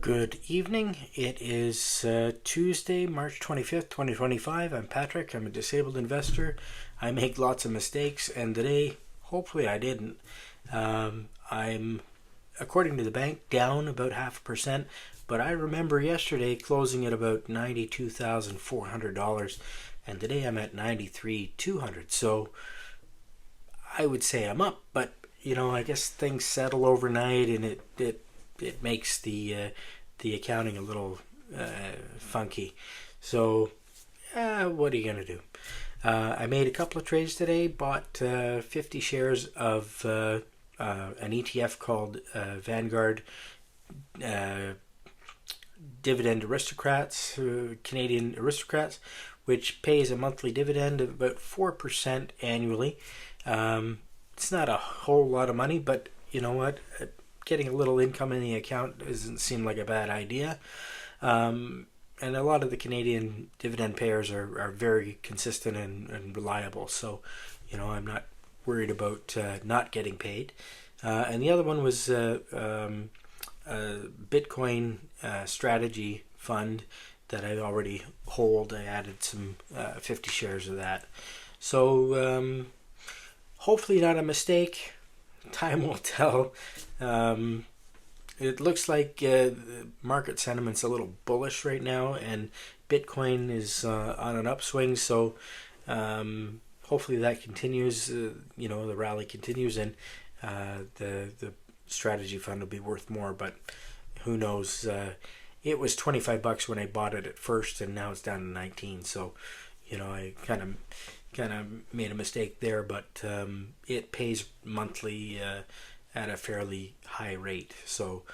Good evening. It is Tuesday, March 25th, 2025. I'm Patrick. I'm a disabled investor. I make lots of mistakes, and today, hopefully I didn't. I'm, according to the bank, down about 0.5%, but I remember yesterday closing at about $92,400, and today I'm at $93,200. So I would say I'm up, but I guess things settle overnight, and it makes the accounting a little funky. So what are you gonna do? I made a couple of trades today. Bought 50 shares of an ETF called Vanguard Dividend Aristocrats, Canadian Aristocrats, which pays a monthly dividend of about 4% annually. It's not a whole lot of money, but you know what? Getting a little income in the account doesn't seem like a bad idea. And a lot of the Canadian dividend payers are very consistent and reliable. So, I'm not worried about not getting paid. And the other one was a Bitcoin strategy fund that I already hold. I added some 50 shares of that. So hopefully not a mistake. Time will tell. It looks like the market sentiment's a little bullish right now, and Bitcoin is on an upswing. So hopefully that continues. The rally continues, and the strategy fund will be worth more. But who knows? It was $25 when I bought it at first, and now it's down to 19. So I kind of made a mistake there, but it pays monthly at a fairly high rate. So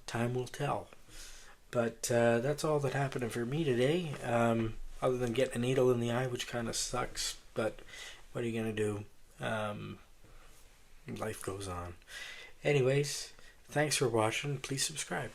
time will tell. But that's all that happened for me today, other than getting a needle in the eye, which kind of sucks. But what are you going to do? Life goes on. Anyways, thanks for watching. Please subscribe.